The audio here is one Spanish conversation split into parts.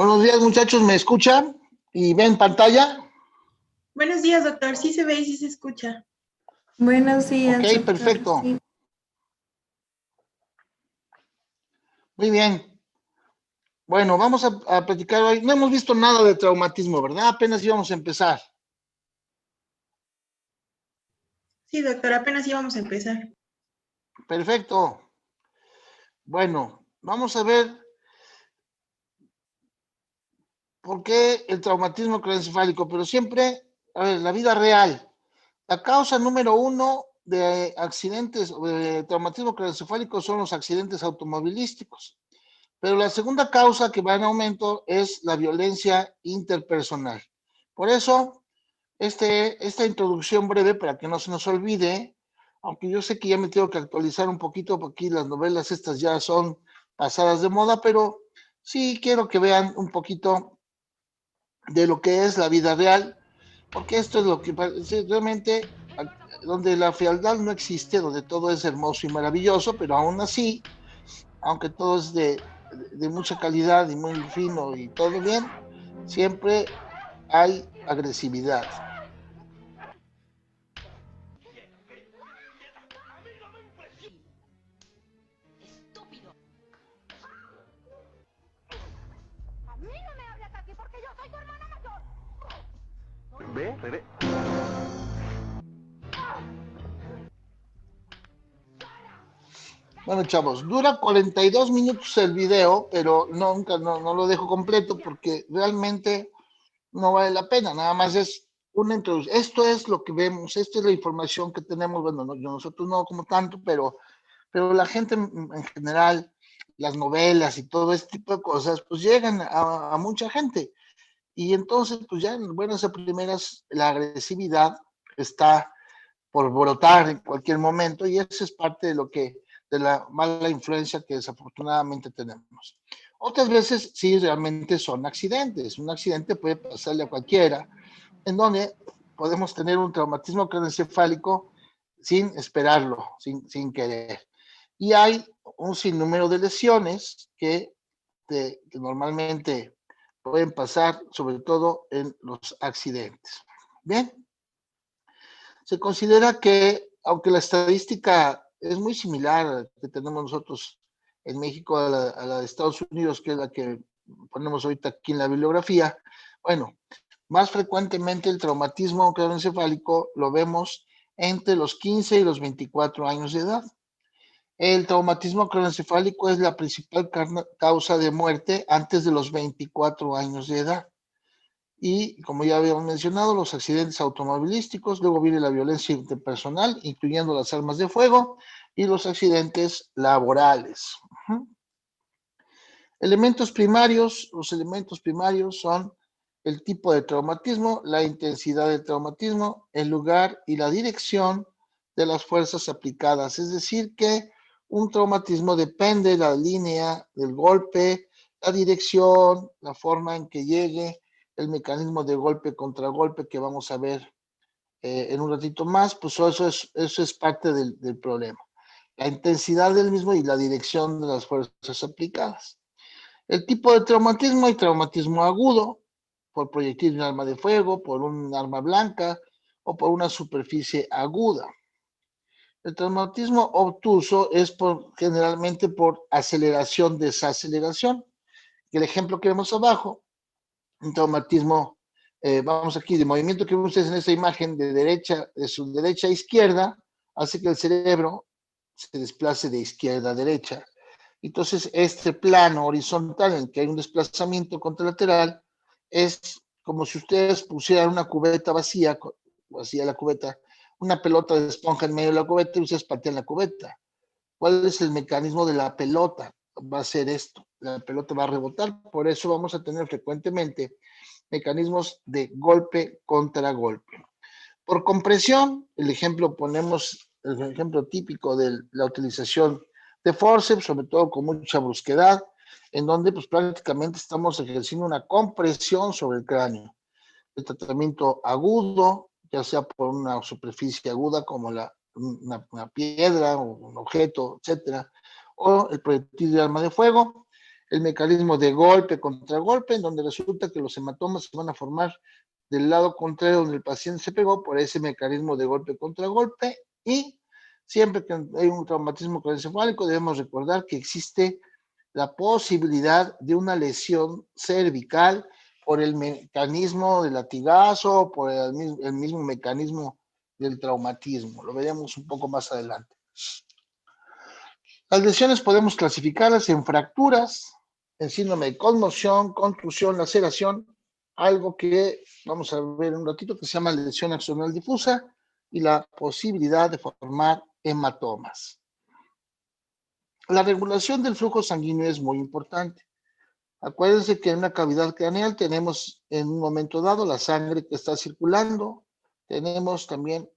Buenos días, muchachos, ¿me escuchan? ¿Y ven pantalla? Buenos días, doctor. Sí se ve y sí se escucha. Buenos días, Ok, doctor. perfecto. Sí. Muy bien. Bueno, vamos a platicar hoy. No hemos visto nada de traumatismo, ¿verdad? Apenas íbamos a empezar. Sí, doctor, apenas íbamos a empezar. Perfecto. Bueno, vamos a ver por qué el traumatismo craneoencefálico, pero siempre, a ver, la vida real. La causa número uno de accidentes o de traumatismo craneoencefálico son los accidentes automovilísticos. Pero la segunda causa que va en aumento es la violencia interpersonal. Por eso, esta introducción breve, para que no se nos olvide, aunque yo sé que ya me tengo que actualizar un poquito, porque aquí las novelas estas ya son pasadas de moda, pero sí quiero que vean un poquito de lo que es la vida real, porque esto es lo que realmente, donde la fealdad no existe, donde todo es hermoso y maravilloso, pero aún así, aunque todo es de mucha calidad y muy fino y todo bien, siempre hay agresividad. Estúpido. A mí no me hables así porque yo soy tu hermana mayor. Ve. Bueno, chavos, dura 42 minutos el video, pero nunca no lo dejo completo porque realmente no vale la pena, nada más es una introducción. Esto es lo que vemos, esta es la información que tenemos, bueno, nosotros no como tanto, pero la gente en general, las novelas y todo este tipo de cosas, pues llegan a mucha gente. Y entonces, pues ya en buenas a primeras, la agresividad está por brotar en cualquier momento y eso es parte de la mala influencia que desafortunadamente tenemos. Otras veces sí realmente son accidentes. Un accidente puede pasarle a cualquiera, en donde podemos tener un traumatismo craneoencefálico sin esperarlo, sin querer. Y hay un sinnúmero de lesiones que normalmente pueden pasar, sobre todo en los accidentes. Bien, se considera que, aunque la estadística es muy similar que tenemos nosotros en México a la de Estados Unidos, que es la que ponemos ahorita aquí en la bibliografía, bueno, más frecuentemente el traumatismo craneoencefálico lo vemos entre los 15 y los 24 años de edad. El traumatismo craneoencefálico es la principal causa de muerte antes de los 24 años de edad. Y como ya habíamos mencionado, los accidentes automovilísticos, luego viene la violencia interpersonal, incluyendo las armas de fuego, y los accidentes laborales. Elementos primarios, los elementos primarios son el tipo de traumatismo, la intensidad del traumatismo, el lugar y la dirección de las fuerzas aplicadas. Es decir, que un traumatismo depende de la línea del golpe, la dirección, la forma en que llegue, el mecanismo de golpe contra golpe que vamos a ver en un ratito más, pues eso es parte del problema. La intensidad del mismo y la dirección de las fuerzas aplicadas. El tipo de traumatismo, hay traumatismo agudo, por proyectil de un arma de fuego, por un arma blanca o por una superficie aguda. El traumatismo obtuso es generalmente por aceleración-desaceleración. El ejemplo que vemos abajo, un traumatismo, vamos aquí, de movimiento que ven ustedes en esta imagen de su derecha a izquierda, hace que el cerebro se desplace de izquierda a derecha. Entonces, este plano horizontal en el que hay un desplazamiento contralateral es como si ustedes pusieran una cubeta vacía la cubeta, una pelota de esponja en medio de la cubeta y ustedes patean la cubeta. ¿Cuál es el mecanismo de la pelota? Va a ser esto, la pelota va a rebotar, por eso vamos a tener frecuentemente mecanismos de golpe contra golpe. Por compresión, ponemos el ejemplo típico de la utilización de forceps, sobre todo con mucha brusquedad, en donde pues prácticamente estamos ejerciendo una compresión sobre el cráneo. El tratamiento agudo, ya sea por una superficie aguda como una piedra o un objeto, etcétera, o el proyectil de arma de fuego. el mecanismo de golpe contra golpe, en donde resulta que los hematomas se van a formar del lado contrario donde el paciente se pegó por ese mecanismo de golpe contra golpe, y siempre que hay un traumatismo craneoencefálico debemos recordar que existe la posibilidad de una lesión cervical por el mecanismo del latigazo, por el mismo mecanismo del traumatismo. Lo veremos un poco más adelante. Las lesiones podemos clasificarlas en fracturas, en síndrome de conmoción, contusión, laceración, algo que vamos a ver en un ratito que se llama lesión axonal difusa, y la posibilidad de formar hematomas. La regulación del flujo sanguíneo es muy importante. Acuérdense que en una cavidad craneal tenemos en un momento dado la sangre que está circulando, tenemos también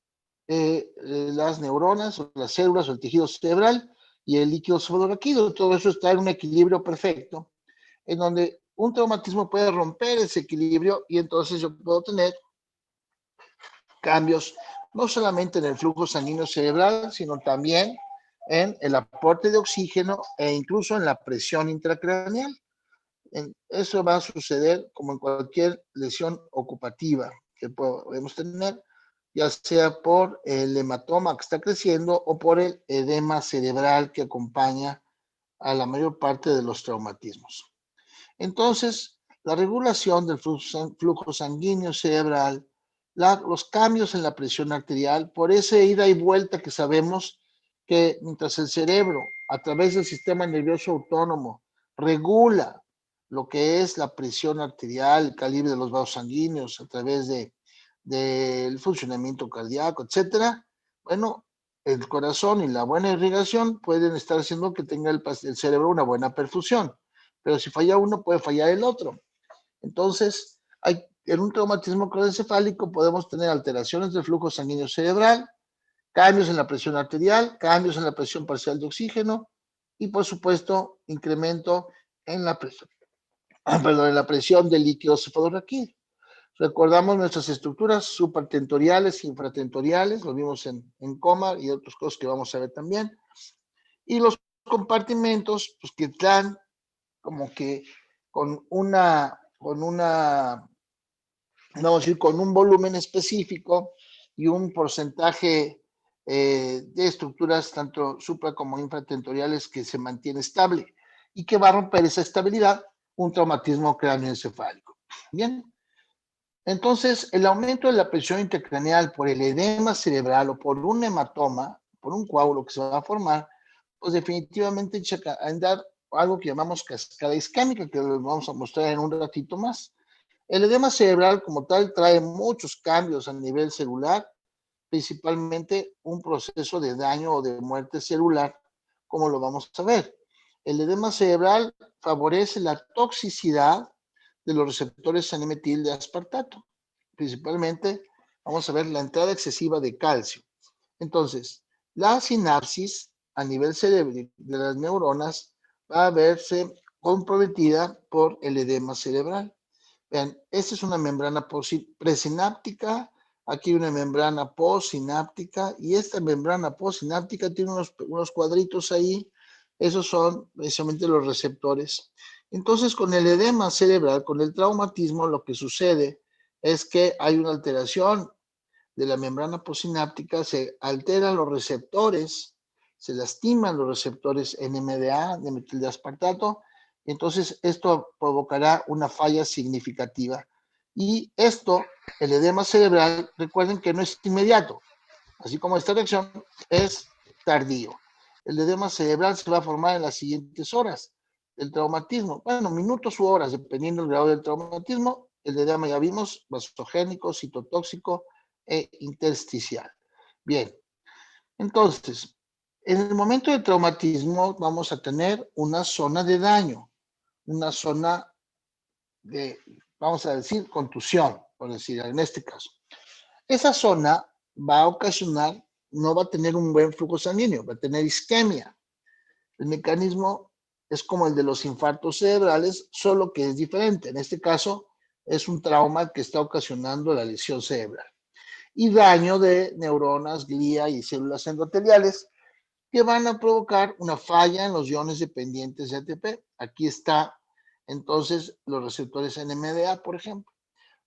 las neuronas o las células o el tejido cerebral y el líquido cefalorraquídeo. Todo eso está en un equilibrio perfecto, en donde un traumatismo puede romper ese equilibrio y entonces yo puedo tener cambios no solamente en el flujo sanguíneo cerebral, sino también en el aporte de oxígeno e incluso en la presión intracraneal. Eso va a suceder como en cualquier lesión ocupativa que podemos tener, ya sea por el hematoma que está creciendo o por el edema cerebral que acompaña a la mayor parte de los traumatismos. Entonces, la regulación del flujo sanguíneo cerebral, los cambios en la presión arterial, por esa ida y vuelta que sabemos que mientras el cerebro, a través del sistema nervioso autónomo, regula lo que es la presión arterial, el calibre de los vasos sanguíneos, a través del funcionamiento cardíaco, etcétera, bueno, el corazón y la buena irrigación pueden estar haciendo que tenga el cerebro una buena perfusión, pero si falla uno, puede fallar el otro. Entonces, en un traumatismo craneoencefálico podemos tener alteraciones del flujo sanguíneo cerebral, cambios en la presión arterial, cambios en la presión parcial de oxígeno y, por supuesto, incremento en la presión, en la presión del líquido cefalorraquídeo. Recordamos nuestras estructuras supratentoriales e infratentoriales, lo vimos en coma y otras cosas que vamos a ver también. Y los compartimentos, pues que están como que con vamos a decir, con un volumen específico y un porcentaje de estructuras tanto supra como infratentoriales que se mantiene estable y que va a romper esa estabilidad un traumatismo cráneoencefálico. Bien. Entonces, el aumento de la presión intracraneal por el edema cerebral o por un hematoma, por un coágulo que se va a formar, pues definitivamente echa a andar algo que llamamos cascada isquémica, que lo vamos a mostrar en un ratito más. El edema cerebral como tal trae muchos cambios a nivel celular, principalmente un proceso de daño o de muerte celular, como lo vamos a ver. El edema cerebral favorece la toxicidad de los receptores N-metil de aspartato. Principalmente, vamos a ver la entrada excesiva de calcio. Entonces, la sinapsis a nivel cerebral de las neuronas va a verse comprometida por el edema cerebral. Vean, esta es una membrana presináptica, aquí hay una membrana postsináptica, y esta membrana postsináptica tiene unos cuadritos ahí, esos son precisamente los receptores. Entonces, con el edema cerebral, con el traumatismo, lo que sucede es que hay una alteración de la membrana postsináptica, se alteran los receptores, se lastiman los receptores NMDA, de metildeaspartato, y entonces esto provocará una falla significativa. Y esto, el edema cerebral, recuerden que no es inmediato, así como esta reacción es tardío. El edema cerebral se va a formar en las siguientes horas del traumatismo, bueno, minutos u horas, dependiendo del grado del traumatismo. El edema ya vimos, vasogénico, citotóxico e intersticial. Bien, entonces, en el momento del traumatismo vamos a tener una zona de daño, una zona de, vamos a decir, contusión, por decir, en este caso. Esa zona va a ocasionar, no va a tener un buen flujo sanguíneo, va a tener isquemia. El mecanismo es como el de los infartos cerebrales, solo que es diferente. En este caso, es un trauma que está ocasionando la lesión cerebral. Y daño de neuronas, glía y células endoteliales, que van a provocar una falla en los iones dependientes de ATP. Aquí está entonces los receptores NMDA, por ejemplo.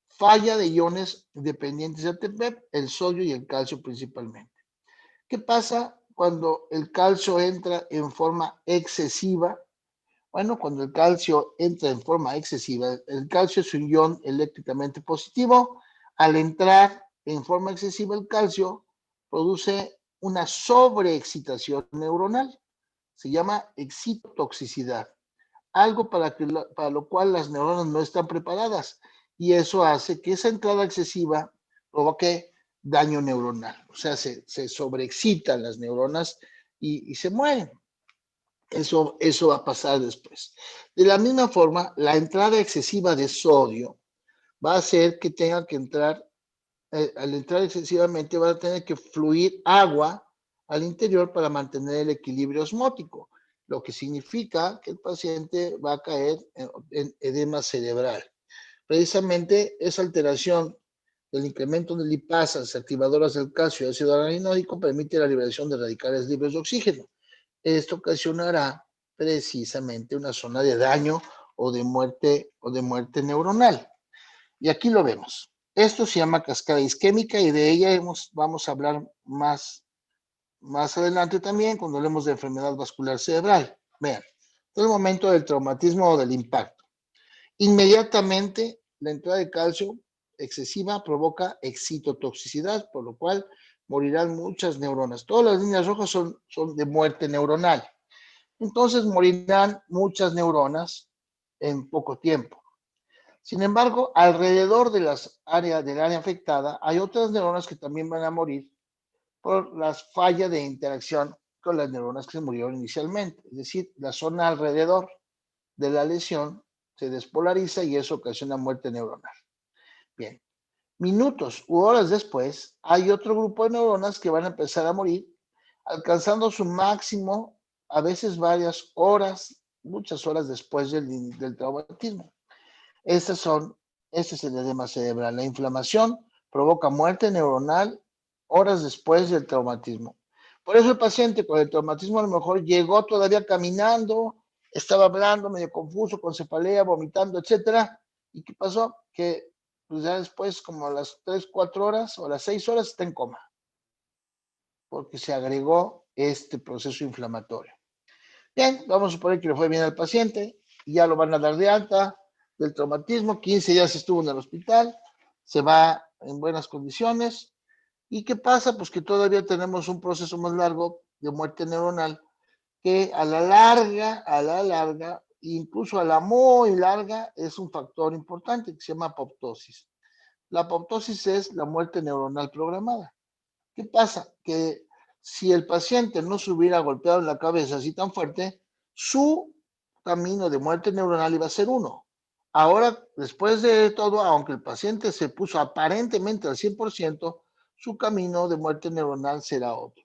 Falla de iones dependientes de ATP, el sodio y el calcio principalmente. ¿Qué pasa cuando el calcio entra en forma excesiva? Bueno, cuando el calcio entra en forma excesiva, el calcio es un ion eléctricamente positivo. Al entrar en forma excesiva el calcio, produce una sobreexcitación neuronal. Se llama excitotoxicidad. Algo para lo cual las neuronas no están preparadas. Y eso hace que esa entrada excesiva provoque daño neuronal. O sea, se sobreexcitan las neuronas y se mueren. Eso va a pasar después. De la misma forma, la entrada excesiva de sodio va a hacer que tenga que entrar, al entrar excesivamente va a tener que fluir agua al interior para mantener el equilibrio osmótico, lo que significa que el paciente va a caer en edema cerebral. Precisamente esa alteración del incremento de lipasas activadoras del calcio y ácido araninódico permite la liberación de radicales libres de oxígeno. Esto ocasionará precisamente una zona de daño o de muerte neuronal. Y aquí lo vemos. Esto se llama cascada isquémica y de ella vamos a hablar más adelante también cuando hablemos de enfermedad vascular cerebral. Vean, es el momento del traumatismo o del impacto. Inmediatamente la entrada de calcio excesiva provoca excitotoxicidad, por lo cual morirán muchas neuronas. Todas las líneas rojas son de muerte neuronal. Entonces morirán muchas neuronas en poco tiempo. Sin embargo, alrededor del área afectada hay otras neuronas que también van a morir por las fallas de interacción con las neuronas que se murieron inicialmente. Es decir, la zona alrededor de la lesión se despolariza y eso ocasiona muerte neuronal. Bien, minutos u horas después, hay otro grupo de neuronas que van a empezar a morir, alcanzando su máximo a veces varias horas, muchas horas después del traumatismo. Este es el edema cerebral. La inflamación provoca muerte neuronal horas después del traumatismo. Por eso el paciente con el traumatismo a lo mejor llegó todavía caminando, estaba hablando medio confuso, con cefalea, vomitando, etcétera. ¿Y qué pasó? Que pues ya después, como a las 3, 4 horas o a las 6 horas, está en coma. Porque se agregó este proceso inflamatorio. Bien, vamos a suponer que le fue bien al paciente, y ya lo van a dar de alta del traumatismo, 15 días estuvo en el hospital, se va en buenas condiciones. ¿Y qué pasa? Pues que todavía tenemos un proceso más largo de muerte neuronal que a la larga, incluso a la muy larga, es un factor importante que se llama apoptosis. La apoptosis es la muerte neuronal programada. ¿Qué pasa? Que si el paciente no se hubiera golpeado en la cabeza así tan fuerte, su camino de muerte neuronal iba a ser 1. Ahora, después de todo, aunque el paciente se puso aparentemente al 100%, su camino de muerte neuronal será otro.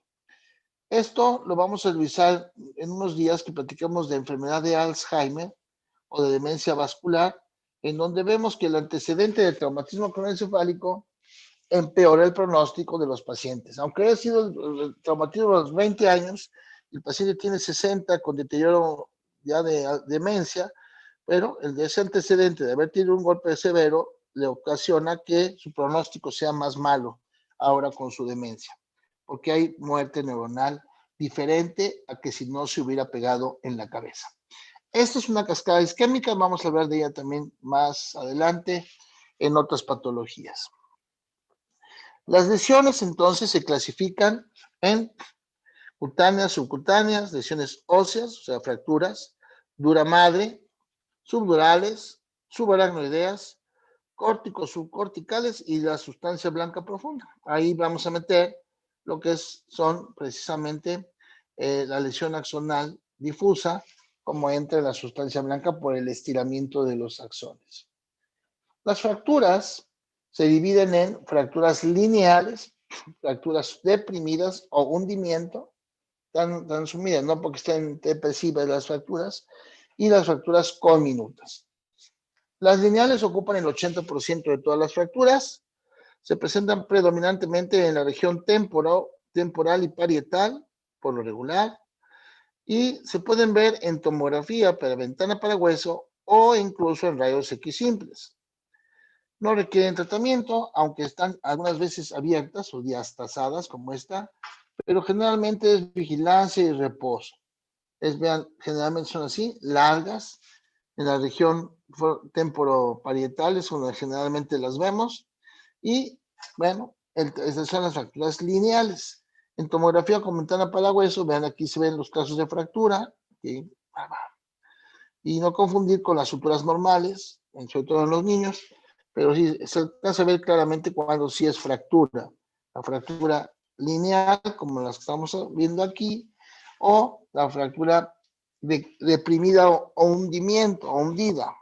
Esto lo vamos a revisar en unos días que platicamos de enfermedad de Alzheimer o de demencia vascular, en donde vemos que el antecedente del traumatismo craneoencefálico empeora el pronóstico de los pacientes. Aunque haya sido el traumatismo a los 20 años, el paciente tiene 60 con deterioro ya de demencia, pero el de ese antecedente de haber tenido un golpe severo le ocasiona que su pronóstico sea más malo ahora con su demencia, porque hay muerte neuronal diferente a que si no se hubiera pegado en la cabeza. Esta es una cascada isquémica, vamos a hablar de ella también más adelante en otras patologías. Las lesiones entonces se clasifican en cutáneas, subcutáneas, lesiones óseas, o sea, fracturas, dura madre, subdurales, subaracnoideas, córticos, subcorticales y la sustancia blanca profunda. Ahí vamos a meter lo que son precisamente la lesión axonal difusa, como entra la sustancia blanca por el estiramiento de los axones. Las fracturas se dividen en fracturas lineales, fracturas deprimidas o hundimiento, tan sumidas, no porque estén depresivas las fracturas, y las fracturas conminutas. Las lineales ocupan el 80% de todas las fracturas, se presentan predominantemente en la región temporal y parietal, por lo regular, y se pueden ver en tomografía para ventana para hueso o incluso en rayos X simples. No requieren tratamiento, aunque están algunas veces abiertas o diastasadas como esta, pero generalmente es vigilancia y reposo. Vean, generalmente son así, largas, en la región temporoparietal es donde generalmente las vemos, y bueno, estas son las fracturas lineales. En tomografía con ventana para hueso, vean aquí se ven los casos de fractura, ¿sí? Y no confundir con las suturas normales, sobre todo en los niños, pero sí se alcanza a ver claramente cuando sí es fractura. La fractura lineal, como las que estamos viendo aquí, o la fractura deprimida o hundimiento, o hundida.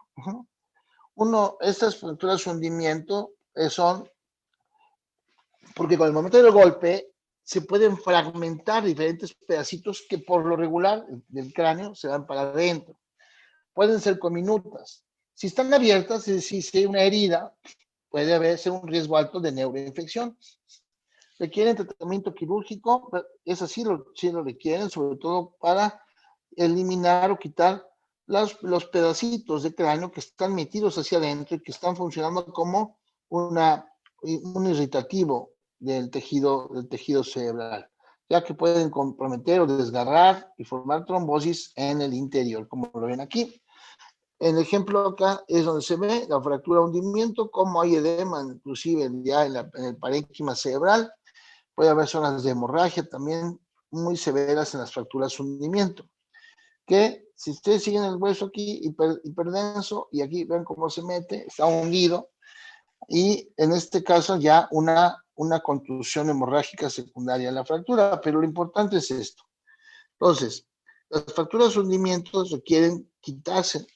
Estas fracturas hundimiento son porque con el momento del golpe se pueden fragmentar diferentes pedacitos que por lo regular del cráneo se van para adentro. Pueden ser comminutas. Si están abiertas, es decir, si hay una herida, puede haberse un riesgo alto de neuroinfección. Requieren tratamiento quirúrgico, eso sí lo requieren, sobre todo para eliminar o quitar los pedacitos de cráneo que están metidos hacia adentro y que están funcionando como un irritativo del tejido cerebral, ya que pueden comprometer o desgarrar y formar trombosis en el interior, como lo ven aquí. En el ejemplo acá es donde se ve la fractura hundimiento, como hay edema, inclusive ya en el parénquima cerebral. Puede haber zonas de hemorragia también muy severas en las fracturas hundimiento. Que si ustedes siguen el hueso aquí, hiperdenso, y aquí ven cómo se mete, está hundido, y en este caso ya una contusión hemorrágica secundaria en la fractura, pero lo importante es esto. Entonces, las fracturas hundimientos requieren quitarse,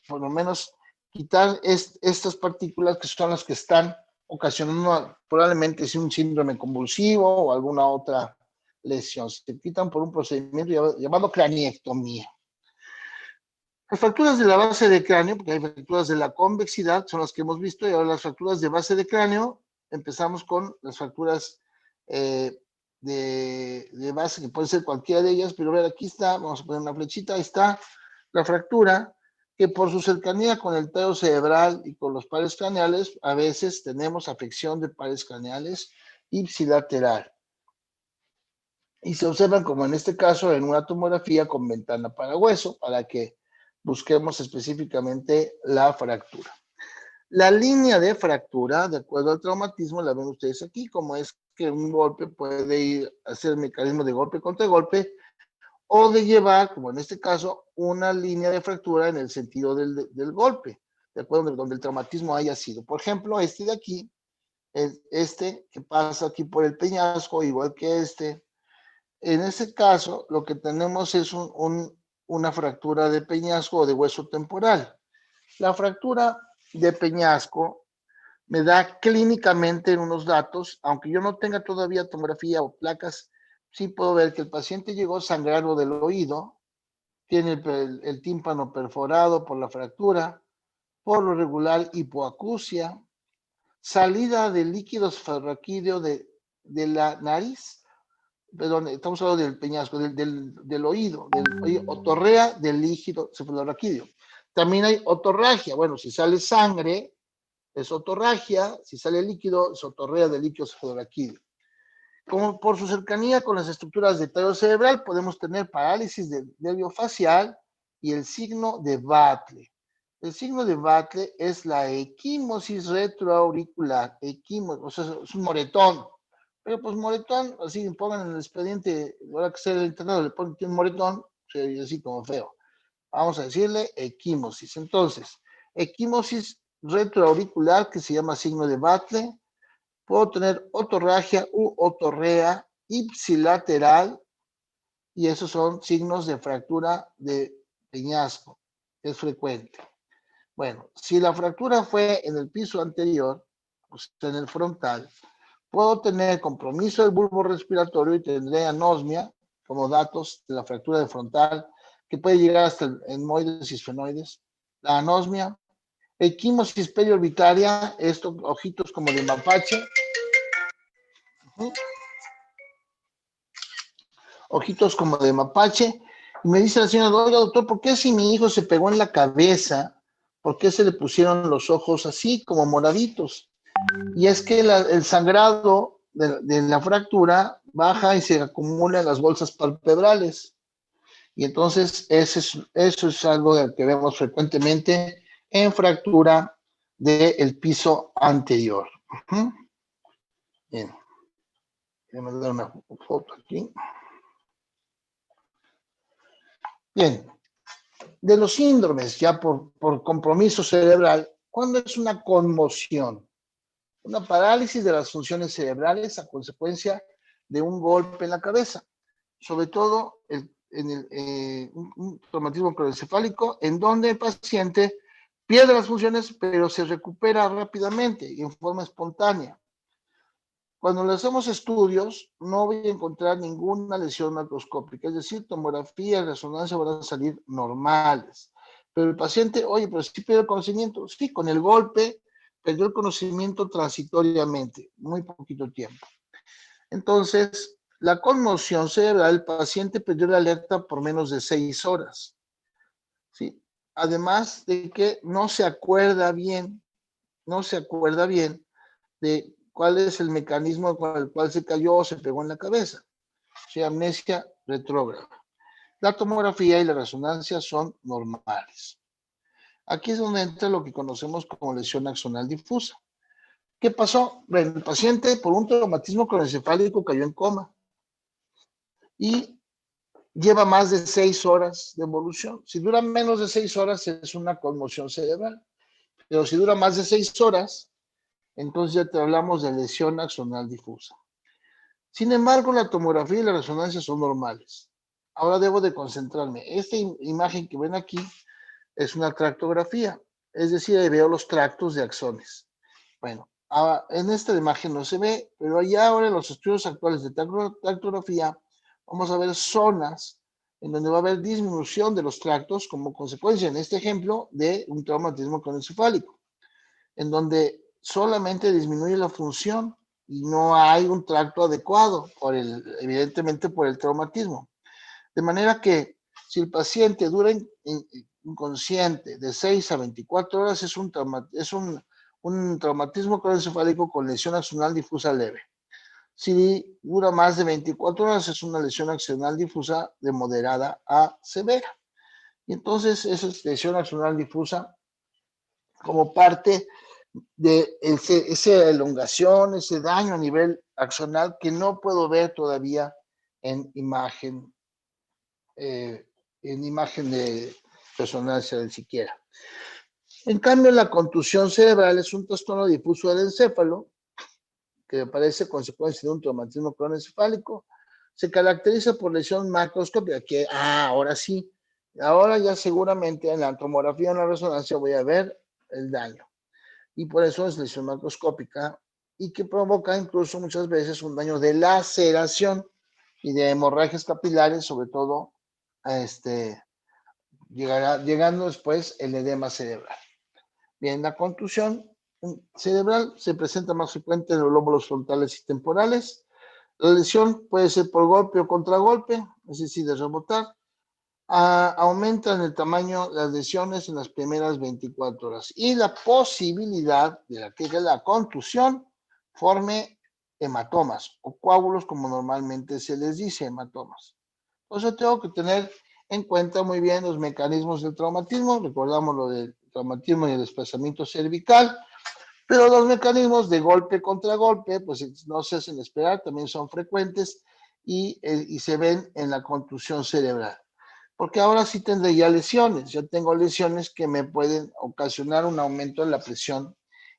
por lo menos quitar estas partículas que son las que están ocasionando probablemente un síndrome convulsivo o alguna otra lesión. Se quitan por un procedimiento llamado craniectomía. Las fracturas de la base de cráneo, porque hay fracturas de la convexidad, son las que hemos visto, y ahora las fracturas de base de cráneo, empezamos con las fracturas de base, que pueden ser cualquiera de ellas, pero ver, aquí está, vamos a poner una flechita, ahí está la fractura, que por su cercanía con el tallo cerebral y con los pares craneales, a veces tenemos afección de pares craneales ipsilateral. Y se observan, como en este caso, en una tomografía con ventana para hueso, para que busquemos específicamente la fractura. La línea de fractura, de acuerdo al traumatismo, la ven ustedes aquí, como es que un golpe puede ir a hacer mecanismo de golpe contra golpe, o de llevar, como en este caso, una línea de fractura en el sentido del golpe, de acuerdo a donde el traumatismo haya sido. Por ejemplo, este de aquí, este que pasa aquí por el peñasco, igual que este. En ese caso, lo que tenemos es una fractura de peñasco o de hueso temporal. La fractura de peñasco me da clínicamente en unos datos, aunque yo no tenga todavía tomografía o placas, sí puedo ver que el paciente llegó sangrando del oído, tiene el tímpano perforado por la fractura, por lo regular hipoacusia, salida de líquido cefalorraquídeo de la nariz, perdón, estamos hablando del peñasco, del oído, otorrea del líquido cefalorraquídeo. También hay otorragia, bueno, si sale sangre, es otorragia, si sale líquido, es otorrea del líquido cefalorraquídeo. Como por su cercanía con las estructuras de tallo cerebral, podemos tener parálisis del nervio facial y el signo de Battle. El signo de Battle es la equimosis retroauricular, o sea, es un moretón. Pero pues moretón, así pongan en el expediente, ahora que sea el internado, le ponen un moretón, se ve así como feo. Vamos a decirle equimosis. Entonces, equimosis retroauricular, que se llama signo de Battle. Puedo tener otorragia u otorrea ipsilateral, y esos son signos de fractura de peñasco. Es frecuente. Bueno, si la fractura fue en el piso anterior, o sea, en el frontal, puedo tener compromiso del bulbo respiratorio y tendré anosmia como datos de la fractura de frontal, que puede llegar hasta el etmoides y esfenoides. La anosmia, equimosis periorbitaria, estos ojitos como de mapache. ojitos como de mapache. Y me dice la señora, oiga, doctor, ¿por qué si mi hijo se pegó en la cabeza, por qué se le pusieron los ojos así, como moraditos? Y es que el sangrado de la fractura baja y se acumula en las bolsas palpebrales. Y entonces eso es algo que vemos frecuentemente en fractura del piso anterior. Bien, déjame dar una foto aquí. Bien, de los síndromes, ya por compromiso cerebral, ¿cuándo es una conmoción? Una parálisis de las funciones cerebrales a consecuencia de un golpe en la cabeza, sobre todo un traumatismo craneoencefálico, en donde el paciente pierde las funciones, pero se recupera rápidamente y en forma espontánea. Cuando le hacemos estudios, no voy a encontrar ninguna lesión macroscópica, es decir, tomografía y resonancia van a salir normales. Pero el paciente, oye, pero sí pierde el conocimiento. Sí, con el golpe perdió el conocimiento transitoriamente, muy poquito tiempo. Entonces, la conmoción cerebral, el paciente perdió la alerta por menos de 6 horas. ¿Sí? Además de que no se acuerda bien de cuál es el mecanismo con el cual se cayó o se pegó en la cabeza. Sí, amnesia retrógrada. La tomografía y la resonancia son normales. Aquí es donde entra lo que conocemos como lesión axonal difusa. ¿Qué pasó? Bueno, el paciente por un traumatismo craneoencefálico cayó en coma y lleva más de 6 horas de evolución. Si dura menos de 6 horas es una conmoción cerebral, pero si dura más de 6 horas, entonces ya te hablamos de lesión axonal difusa. Sin embargo, la tomografía y la resonancia son normales. Ahora debo de concentrarme. Esta imagen que ven aquí es una tractografía, es decir, ahí veo los tractos de axones. Bueno, en esta imagen no se ve, pero allá ahora en los estudios actuales de tractografía vamos a ver zonas en donde va a haber disminución de los tractos como consecuencia, en este ejemplo, de un traumatismo craneoencefálico, en donde solamente disminuye la función y no hay un tracto adecuado, evidentemente por el traumatismo. De manera que si el paciente dura inconsciente de 6 a 24 horas, es un traumatismo craneoencefálico con lesión axonal difusa leve. Si dura más de 24 horas, es una lesión axonal difusa de moderada a severa. Y entonces, esa es lesión axonal difusa como parte de esa elongación, ese daño a nivel axonal que no puedo ver todavía en imagen de resonancia ni siquiera. En cambio, la contusión cerebral es un trastorno difuso del encéfalo que aparece consecuencia de un traumatismo craneoencefálico. Se caracteriza por lesión macroscópica, que ahora sí, ahora ya seguramente en la tomografía o en la resonancia voy a ver el daño. Y por eso es lesión macroscópica y que provoca incluso muchas veces un daño de laceración y de hemorragias capilares, sobre todo llegando después el edema cerebral. Bien, la contusión cerebral se presenta más frecuente en los lóbulos frontales y temporales. La lesión puede ser por golpe o contragolpe, es decir, de rebotar. Aumentan el tamaño de las lesiones en las primeras 24 horas y la posibilidad de que la contusión forme hematomas o coágulos, como normalmente se les dice, hematomas. Por eso tengo que tener en cuenta muy bien los mecanismos del traumatismo. Recordamos lo del traumatismo y el desplazamiento cervical, pero los mecanismos de golpe contra golpe, pues no se hacen esperar, también son frecuentes y se ven en la contusión cerebral. Porque ahora sí tendré ya lesiones. Yo tengo lesiones que me pueden ocasionar un aumento en la presión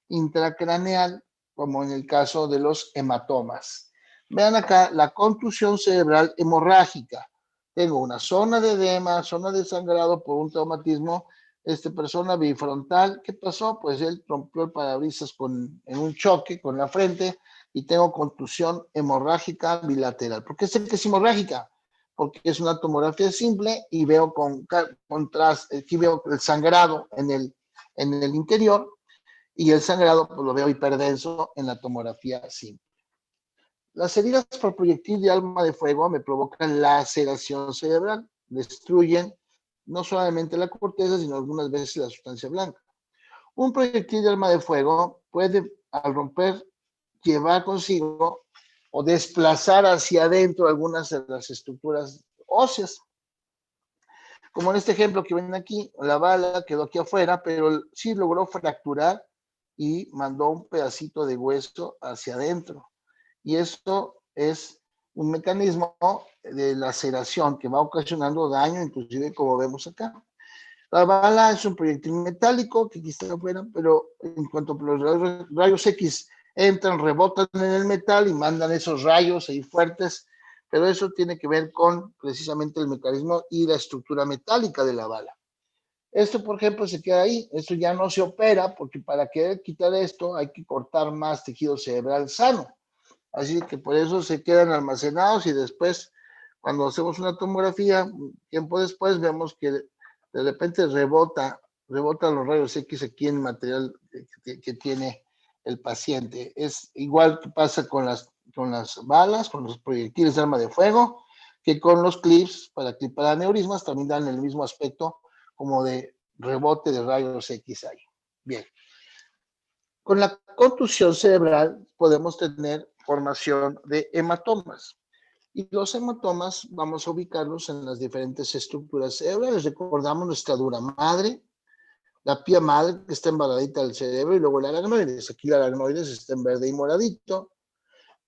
intracraneal, como en el caso de los hematomas. Vean acá la contusión cerebral hemorrágica. Tengo una zona de edema, zona de sangrado por un traumatismo. Persona bifrontal, ¿qué pasó? Pues él rompió el parabrisas en un choque con la frente y tengo contusión hemorrágica bilateral. ¿Por qué sé que es hemorrágica? Porque es una tomografía simple y veo contraste, aquí veo el sangrado en el interior y el sangrado pues lo veo hiperdenso en la tomografía simple. Las heridas por proyectil de arma de fuego me provocan laceración cerebral, destruyen no solamente la corteza, sino algunas veces la sustancia blanca. Un proyectil de arma de fuego puede, al romper, llevar consigo o desplazar hacia adentro algunas de las estructuras óseas. Como en este ejemplo que ven aquí, la bala quedó aquí afuera, pero sí logró fracturar y mandó un pedacito de hueso hacia adentro. Y esto es un mecanismo de laceración que va ocasionando daño, inclusive como vemos acá. La bala es un proyectil metálico que aquí está afuera, pero en cuanto los rayos X entran, rebotan en el metal y mandan esos rayos ahí fuertes, pero eso tiene que ver con precisamente el mecanismo y la estructura metálica de la bala. Esto, por ejemplo, se queda ahí, esto ya no se opera porque para querer quitar esto hay que cortar más tejido cerebral sano. Así que por eso se quedan almacenados y después, cuando hacemos una tomografía, tiempo después vemos que de repente rebota los rayos X aquí en el material que tiene el paciente. Es igual que pasa con las balas, con los proyectiles de arma de fuego, que con los clips para clipar aneurismas también dan el mismo aspecto como de rebote de rayos X ahí. Bien. Con la contusión cerebral podemos tener formación de hematomas. Y los hematomas vamos a ubicarlos en las diferentes estructuras cerebrales. Recordamos nuestra dura madre, la pía madre que está embarradita del cerebro y luego el aracnoides. Aquí el aracnoides está en verde y moradito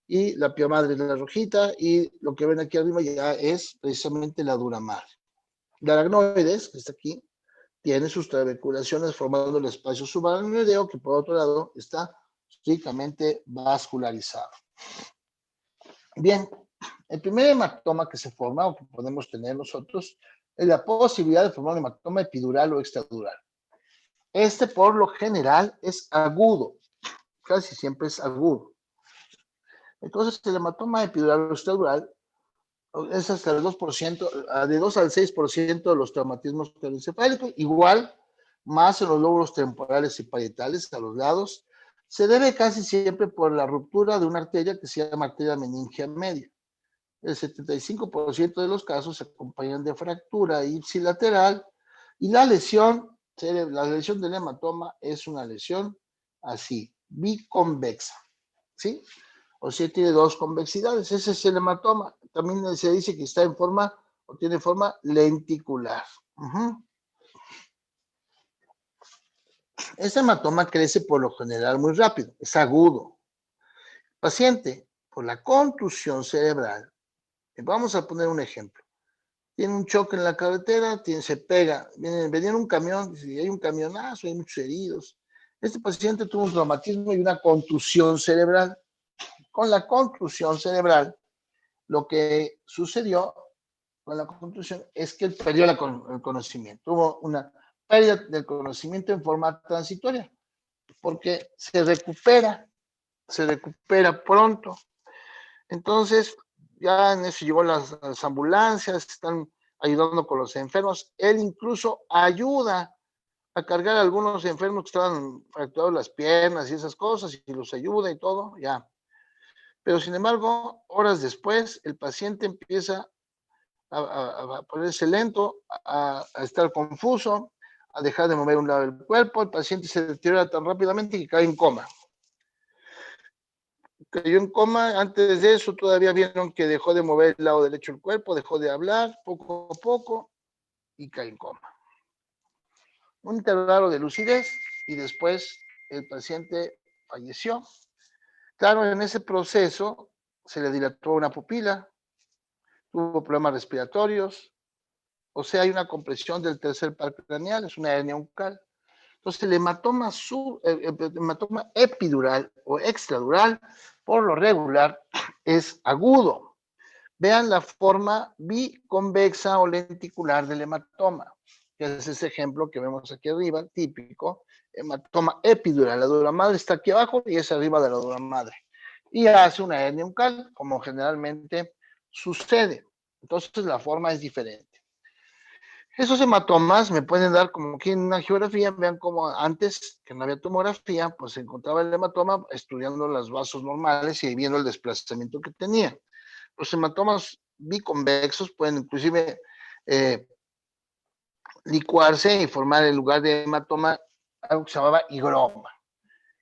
y la pía madre es la rojita y lo que ven aquí arriba ya es precisamente la dura madre. El aracnoides, que está aquí, tiene sus trabeculaciones formando el espacio subaracnoideo que por otro lado está estrictamente vascularizado. Bien, el primer hematoma que se forma o que podemos tener nosotros es la posibilidad de formar un hematoma epidural o extradural. Este por lo general es agudo, casi siempre es agudo. Entonces el hematoma epidural o extradural es hasta el 2%, de 2 al 6% de los traumatismos craneoencefálicos, igual más en los lóbulos temporales y parietales a los lados. Se debe casi siempre por la ruptura de una arteria que se llama arteria meningia media. El 75% de los casos se acompañan de fractura ipsilateral y la lesión del hematoma es una lesión así, biconvexa, ¿sí? O sea, tiene dos convexidades. Ese es el hematoma. También se dice que está en forma o tiene forma lenticular. Este hematoma crece por lo general muy rápido, es agudo. Paciente, por la contusión cerebral, vamos a poner un ejemplo. Tiene un choque en la carretera, se pega, venía en un camión, si hay un camionazo, hay muchos heridos. Este paciente tuvo un traumatismo y una contusión cerebral. Con la contusión cerebral, lo que sucedió con la contusión es que él perdió el conocimiento. Hubo una pérdida del conocimiento en forma transitoria, porque se recupera pronto. Entonces, ya en eso llegó las ambulancias, están ayudando con los enfermos. Él incluso ayuda a cargar a algunos enfermos que estaban fracturados las piernas y esas cosas, y los ayuda y todo, ya. Pero sin embargo, horas después, el paciente empieza a ponerse lento, a estar confuso, a dejar de mover un lado del cuerpo. El paciente se deteriora tan rápidamente que cae en coma. Cayó en coma, antes de eso todavía vieron que dejó de mover el lado derecho del cuerpo, dejó de hablar poco a poco y cae en coma. Un intervalo de lucidez y después el paciente falleció. Claro, en ese proceso se le dilató una pupila, tuvo problemas respiratorios, o sea, hay una compresión del tercer par craneal, es una hernia uncal. Entonces, el hematoma epidural o extradural, por lo regular, es agudo. Vean la forma biconvexa o lenticular del hematoma, que es ese ejemplo que vemos aquí arriba, típico, hematoma epidural. La dura madre está aquí abajo y es arriba de la dura madre. Y hace una hernia uncal, como generalmente sucede. Entonces, la forma es diferente. Esos hematomas me pueden dar como aquí en una geografía, vean como antes, que no había tomografía, pues se encontraba el hematoma estudiando los vasos normales y viendo el desplazamiento que tenía. Los hematomas biconvexos pueden inclusive licuarse y formar en lugar de hematoma algo que se llamaba higroma.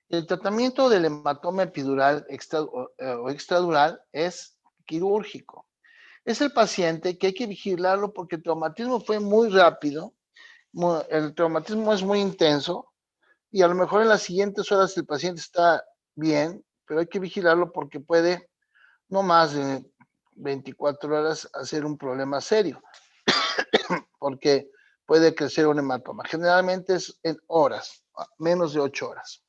El tratamiento del hematoma epidural o extradural es quirúrgico. Es el paciente que hay que vigilarlo porque el traumatismo fue muy rápido, el traumatismo es muy intenso y a lo mejor en las siguientes horas el paciente está bien, pero hay que vigilarlo porque puede no más de 24 horas hacer un problema serio, porque puede crecer un hematoma. Generalmente es en horas, menos de 8 horas.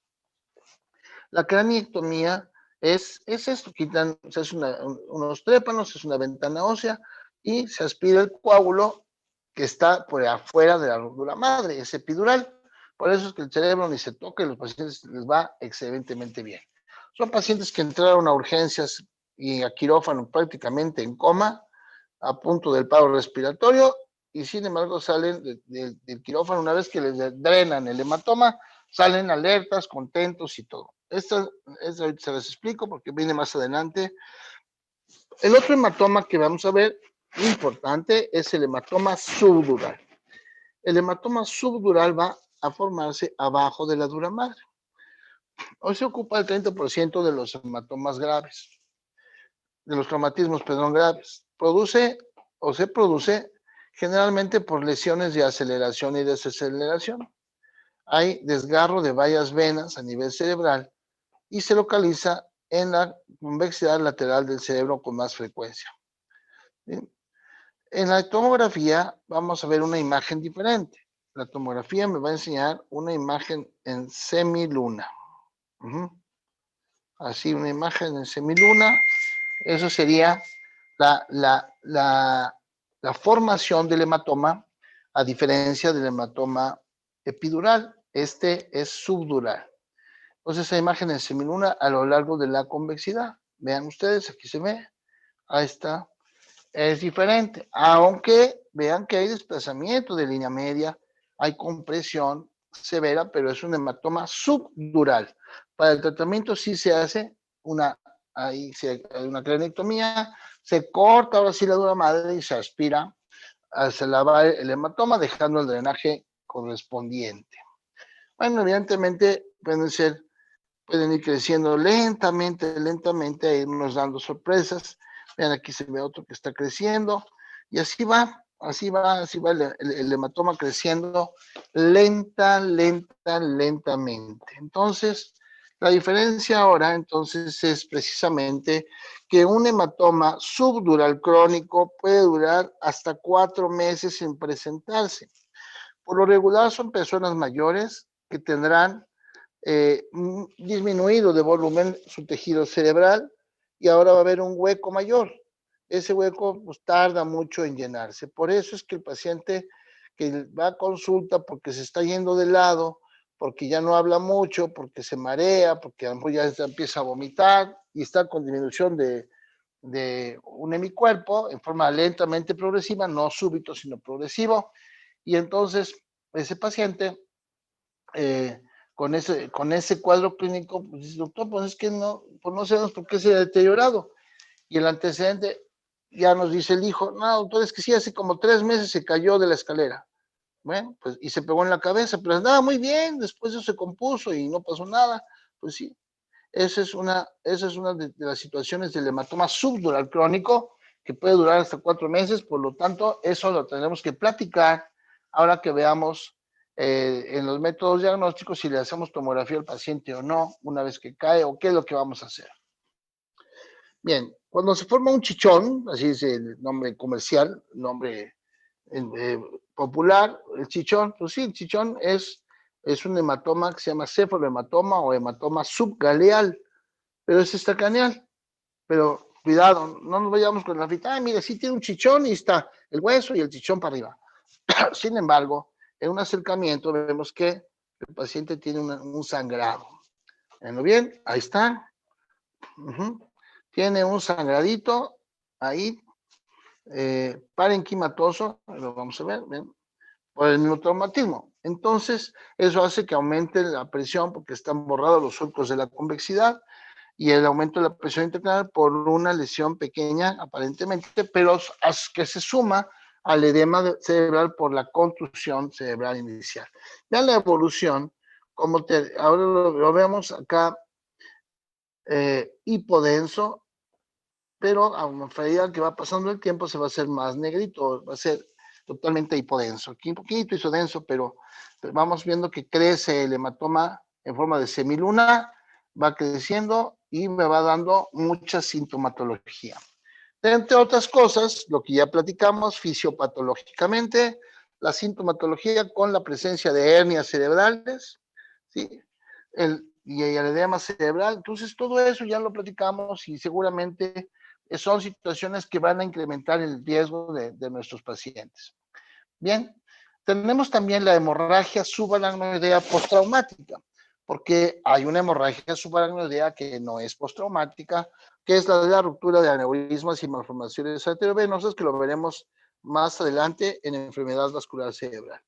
La craniectomía es esto, quitan, se hace unos trépanos, es una ventana ósea y se aspira el coágulo que está por afuera de la rótula madre, es epidural. Por eso es que el cerebro ni se toca y los pacientes les va excelentemente bien. Son pacientes que entraron a urgencias y a quirófano prácticamente en coma, a punto del paro respiratorio, y sin embargo salen del quirófano una vez que les drenan el hematoma, salen alertas, contentos y todo. Esto se les explico porque viene más adelante. El otro hematoma que vamos a ver, importante, es el hematoma subdural. El hematoma subdural va a formarse abajo de la dura madre. Hoy se ocupa el 30% de los hematomas graves, de los traumatismos, perdón, graves. Se produce generalmente por lesiones de aceleración y desaceleración. Hay desgarro de varias venas a nivel cerebral y se localiza en la convexidad lateral del cerebro con más frecuencia. ¿Sí? En la tomografía vamos a ver una imagen diferente. La tomografía me va a enseñar una imagen en semiluna. Así, una imagen en semiluna. Eso sería la formación del hematoma, a diferencia del hematoma epidural. Este es subdural. Entonces, esa imagen en semiluna a lo largo de la convexidad. Vean ustedes, aquí se ve. Ahí está. Es diferente, aunque vean que hay desplazamiento de línea media, hay compresión severa, pero es un hematoma subdural. Para el tratamiento sí se hace una craniectomía, se corta ahora sí la dura madre y se aspira, se lava el hematoma dejando el drenaje correspondiente. Bueno, evidentemente pueden ir creciendo lentamente, a irnos dando sorpresas. Vean, aquí se ve otro que está creciendo, y así va el hematoma creciendo lentamente. Entonces, la diferencia ahora, entonces, es precisamente que un hematoma subdural crónico puede durar hasta 4 meses sin presentarse. Por lo regular son personas mayores que tendrán disminuido de volumen su tejido cerebral y ahora va a haber un hueco mayor. Ese hueco pues, tarda mucho en llenarse. Por eso es que el paciente que va a consulta porque se está yendo de lado, porque ya no habla mucho, porque se marea, porque a lo mejor ya empieza a vomitar y está con disminución de un hemicuerpo en forma lentamente progresiva, no súbito, sino progresivo. Y entonces ese paciente con ese cuadro clínico, pues dice, doctor, pues es que no, pues no sabemos por qué se ha deteriorado. Y el antecedente ya nos dice el hijo, no, doctor, es que sí, hace como 3 meses se cayó de la escalera. Bueno, pues, y se pegó en la cabeza, pero andaba muy bien, después eso se compuso y no pasó nada. Pues sí, esa es una de las situaciones del hematoma subdural crónico que puede durar hasta 4 meses, por lo tanto, eso lo tendremos que platicar ahora que veamos en los métodos diagnósticos si le hacemos tomografía al paciente o no, una vez que cae, o qué es lo que vamos a hacer. Bien, cuando se forma un chichón, así es el nombre comercial, el nombre popular, el chichón, pues sí, el chichón es un hematoma que se llama cefalohematoma o hematoma subgaleal, pero es extracraneal. Pero cuidado, no nos vayamos con la fita, mira, sí tiene un chichón y está el hueso y el chichón para arriba. Sin embargo, en un acercamiento vemos que el paciente tiene un sangrado. ¿Ven bien? Ahí está. Tiene un sangradito ahí, parenquimatoso, lo vamos a ver, ¿ven? por el mismo traumatismo. Entonces, eso hace que aumente la presión porque están borrados los surcos de la convexidad y el aumento de la presión intracraneal por una lesión pequeña, aparentemente, pero que se suma al edema cerebral por la contusión cerebral inicial. Vean la evolución, como ahora lo vemos acá, hipodenso, pero a medida que va pasando el tiempo se va a hacer más negrito, va a ser totalmente hipodenso. Aquí un poquito isodenso, pero vamos viendo que crece el hematoma en forma de semiluna, va creciendo y me va dando mucha sintomatología. Entre otras cosas, lo que ya platicamos fisiopatológicamente, la sintomatología con la presencia de hernias cerebrales, ¿sí? Y el edema cerebral. Entonces, todo eso ya lo platicamos y seguramente son situaciones que van a incrementar el riesgo de nuestros pacientes. Bien, tenemos también la hemorragia subaracnoidea postraumática, porque hay una hemorragia subaracnoidea que no es postraumática, que es la de la ruptura de aneurismas y malformaciones arteriovenosas, que lo veremos más adelante en enfermedad vascular cerebral.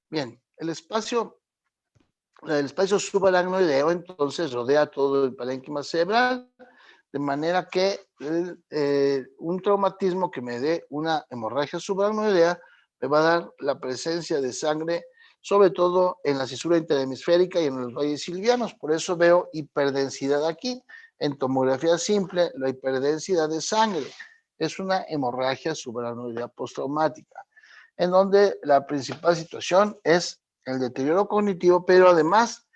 Bien, el espacio subaracnoideo entonces rodea todo el parénquima cerebral, de manera que un traumatismo que me dé una hemorragia subaracnoidea me va a dar la presencia de sangre, sobre todo en la cisura interhemisférica y en los valles silvianos. Por eso veo hiperdensidad aquí. En tomografía simple, la hiperdensidad de sangre es una hemorragia subaracnoidea postraumática, en donde la principal situación es el deterioro cognitivo, pero además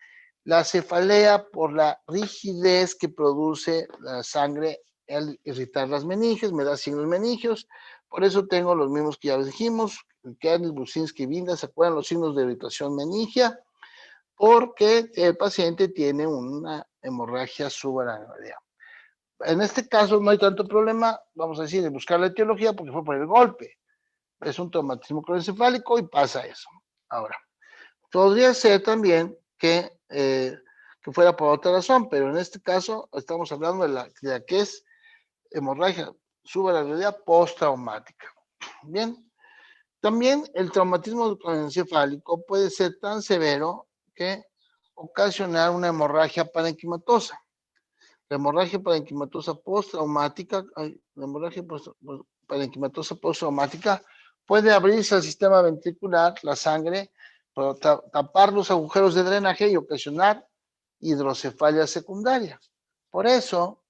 la cefalea por la rigidez que produce la sangre al irritar las meninges, me da signos meningios. Por eso tengo los mismos que ya les dijimos, Kernel, Buczynski, Vinda, ¿se acuerdan los signos de irritación meningia? Porque el paciente tiene una hemorragia subaracnoidea. En este caso no hay tanto problema, vamos a decir, de buscar la etiología porque fue por el golpe. Es un traumatismo craneoencefálico y pasa eso. Ahora, podría ser también que fuera por otra razón, pero en este caso estamos hablando de la que es hemorragia subaracnoidea postraumática. Bien, también el traumatismo craneoencefálico puede ser tan severo que ocasionar una hemorragia parenquimatosa. La hemorragia parenquimatosa postraumática, parenquimatosa postraumática puede abrirse al sistema ventricular, la sangre, tapar los agujeros de drenaje y ocasionar hidrocefalia secundaria. Por eso,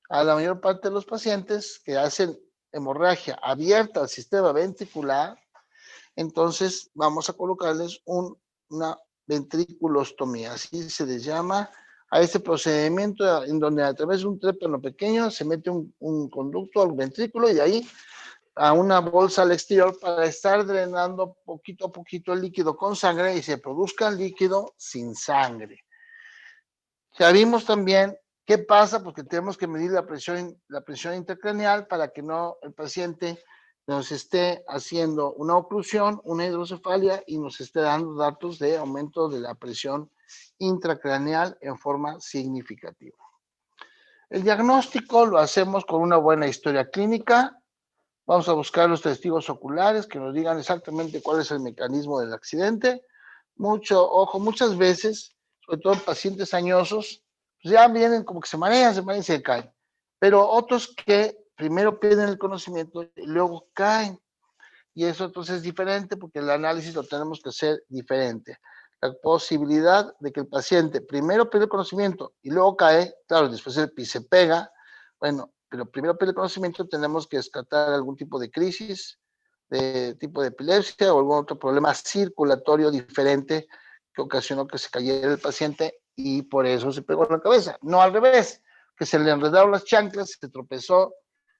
a la mayor parte de los pacientes que hacen hemorragia abierta al sistema ventricular, entonces vamos a colocarles una ventriculostomía, así se les llama a este procedimiento en donde a través de un trépano pequeño se mete un conducto al ventrículo y de ahí a una bolsa al exterior para estar drenando poquito a poquito el líquido con sangre y se produzca líquido sin sangre. Ya vimos también qué pasa porque tenemos que medir la presión intracraneal para que no el paciente nos esté haciendo una oclusión, una hidrocefalia y nos esté dando datos de aumento de la presión intracraneal en forma significativa. El diagnóstico lo hacemos con una buena historia clínica. Vamos a buscar los testigos oculares que nos digan exactamente cuál es el mecanismo del accidente. Ojo, muchas veces, sobre todo en pacientes añosos, pues ya vienen como que se marean y se caen. Pero otros que primero pierden el conocimiento y luego caen. Y eso entonces es diferente porque el análisis lo tenemos que hacer diferente. La posibilidad de que el paciente primero pierde el conocimiento y luego cae, claro, después se pega, bueno, pero primero pierde el conocimiento, tenemos que descartar algún tipo de crisis, de tipo de epilepsia o algún otro problema circulatorio diferente que ocasionó que se cayera el paciente y por eso se pegó en la cabeza. No al revés, que se le enredaron las chanclas, se tropezó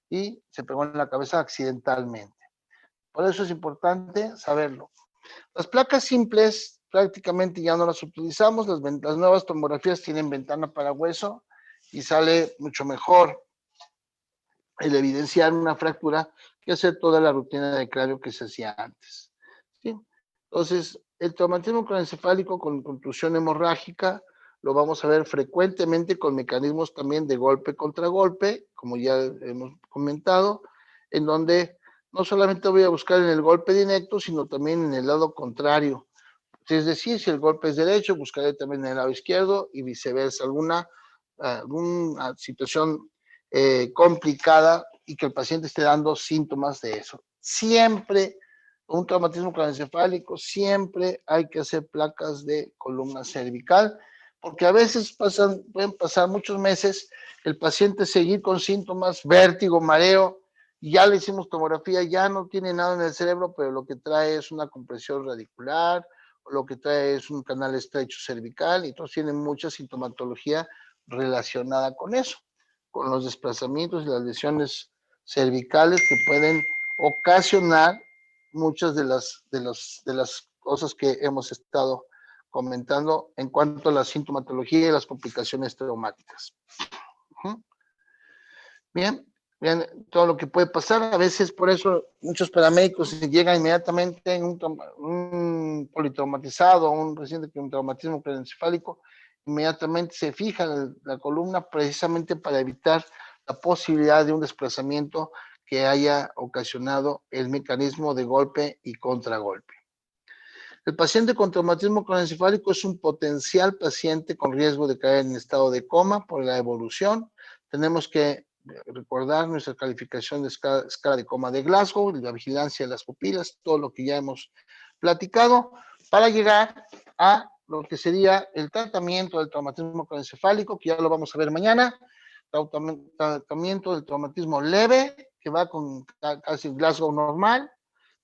y se pegó en la cabeza accidentalmente. Por eso es importante saberlo. Las placas simples prácticamente ya no las utilizamos, las nuevas tomografías tienen ventana para hueso y sale mucho mejor el evidenciar una fractura que hacer toda la rutina de cráneo que se hacía antes. ¿Sí? Entonces, el traumatismo craneoencefálico con contusión hemorrágica lo vamos a ver frecuentemente con mecanismos también de golpe contra golpe, como ya hemos comentado, en donde no solamente voy a buscar en el golpe directo, sino también en el lado contrario. Es decir, si el golpe es derecho, buscaré también en el lado izquierdo y viceversa. Alguna situación complicada y que el paciente esté dando síntomas de eso. Siempre, un traumatismo craneoencefálico, siempre hay que hacer placas de columna cervical, porque a veces pueden pasar muchos meses, el paciente seguir con síntomas, vértigo, mareo, y ya le hicimos tomografía, ya no tiene nada en el cerebro, pero lo que trae es una compresión radicular, o lo que trae es un canal estrecho cervical, y entonces tiene mucha sintomatología relacionada con eso, con los desplazamientos y las lesiones cervicales que pueden ocasionar muchas de las cosas que hemos estado comentando en cuanto a la sintomatología y las complicaciones traumáticas. Bien, bien, todo lo que puede pasar, a veces por eso muchos paramédicos llegan inmediatamente en un politraumatizado, un paciente con un traumatismo craneoencefálico, inmediatamente se fija la columna precisamente para evitar la posibilidad de un desplazamiento que haya ocasionado el mecanismo de golpe y contragolpe. El paciente con traumatismo craneoencefálico es un potencial paciente con riesgo de caer en estado de coma por la evolución. Tenemos que recordar nuestra calificación de escala de coma de Glasgow, la vigilancia de las pupilas, todo lo que ya hemos platicado, para llegar a lo que sería el tratamiento del traumatismo craneoencefálico, que ya lo vamos a ver mañana, tratamiento del traumatismo leve, que va con casi Glasgow normal,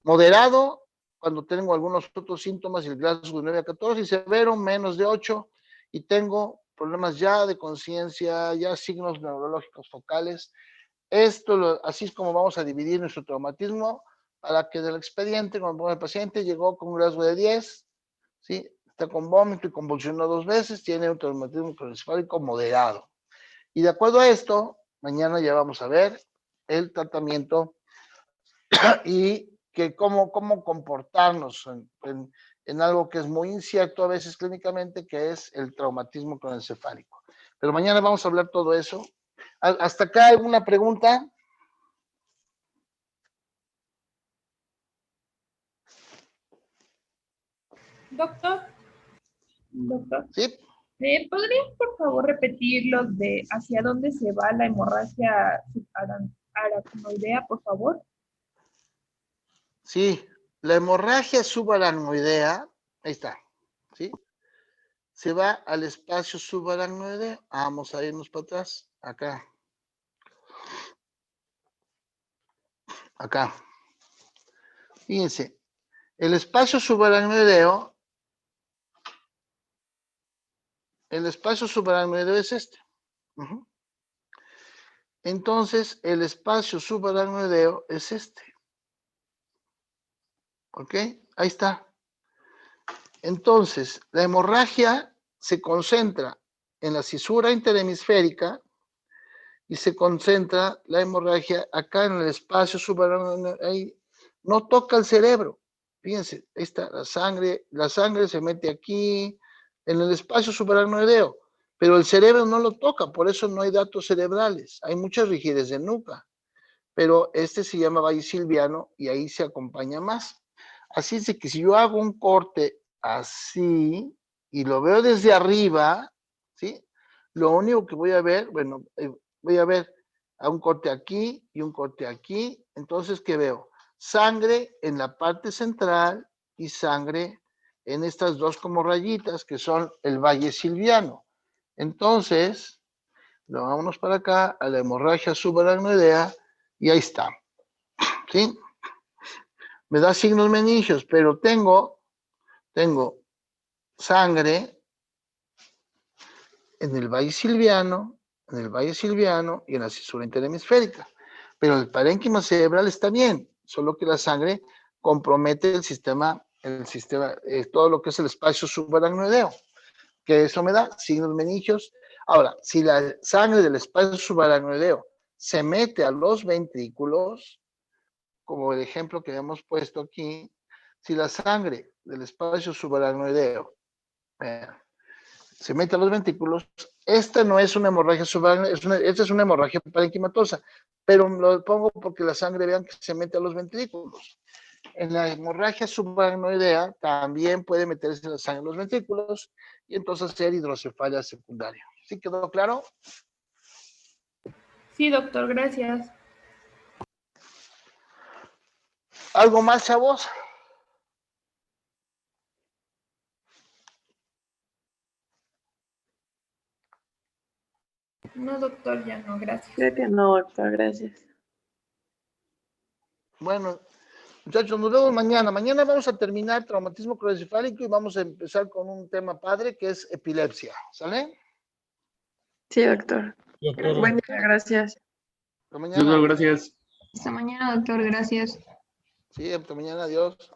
moderado, cuando tengo algunos otros síntomas, el Glasgow 9 a 14, y severo, menos de 8, y tengo problemas ya de conciencia, ya signos neurológicos focales. Así es como vamos a dividir nuestro traumatismo, para que del expediente, cuando el paciente llegó con un Glasgow de 10, ¿sí? Está con vómito y convulsionó 2 veces, tiene un traumatismo craneoencefálico moderado. Y de acuerdo a esto, mañana ya vamos a ver el tratamiento y que cómo comportarnos en algo que es muy incierto a veces clínicamente, que es el traumatismo craneoencefálico. Pero mañana vamos a hablar todo eso. ¿Hasta acá alguna pregunta? Doctor, ¿Sí? ¿podrías por favor repetir los de hacia dónde se va la hemorragia subaracnoidea, por favor? Sí. La hemorragia subaracnoidea, ahí está, ¿sí? Se va al espacio subaracnoideo. Vamos a irnos para atrás, acá. Acá. Fíjense, el espacio subaracnoideo, es este. Entonces, el espacio subaracnoideo es este. ¿Ok? Ahí está. Entonces, la hemorragia se concentra en la cisura interhemisférica y se concentra la hemorragia acá en el espacio subaracnoideo. Ahí no toca el cerebro. Fíjense, ahí está la sangre se mete aquí en el espacio subaracnoideo, pero el cerebro no lo toca, por eso no hay datos cerebrales. Hay mucha rigidez de nuca, pero este se llama valle silviano y ahí se acompaña más. Así es de que si yo hago un corte así y lo veo desde arriba, ¿sí? Lo único que voy a ver, bueno, voy a ver a un corte aquí y un corte aquí. Entonces, ¿qué veo? Sangre en la parte central y sangre en estas dos como rayitas que son el valle silviano. Entonces, lo vámonos para acá a la hemorragia subaracnoidea y ahí está, ¿sí? Me da signos meningios, pero tengo sangre en el valle silviano y en la cisura interhemisférica. Pero el parénquima cerebral está bien, solo que la sangre compromete el sistema, todo lo que es el espacio subaracnoideo, que eso me da signos meningios. Ahora, si la sangre del espacio subaracnoideo se mete a los ventrículos, como el ejemplo que hemos puesto aquí, si la sangre del espacio subaracnoideo se mete a los ventrículos, Esta no es una hemorragia subarácnea, esta es una hemorragia parenquimatosa, pero lo pongo porque la sangre, vean que se mete a los ventrículos. En la hemorragia subaracnoidea también puede meterse la sangre en los ventrículos y entonces hacer hidrocefalia secundaria. ¿Sí quedó claro? Sí, doctor, gracias. ¿Algo más, chavos? No, doctor, ya no, gracias. Creo que no, doctor, gracias. Bueno, muchachos, nos vemos mañana. Mañana vamos a terminar traumatismo craneoencefálico y vamos a empezar con un tema padre que es epilepsia. ¿Sale? Sí, doctor. Doctor, Buen día, gracias. Hasta mañana. doctor, gracias. Hasta mañana, doctor. Gracias. Sí, hasta mañana. Adiós.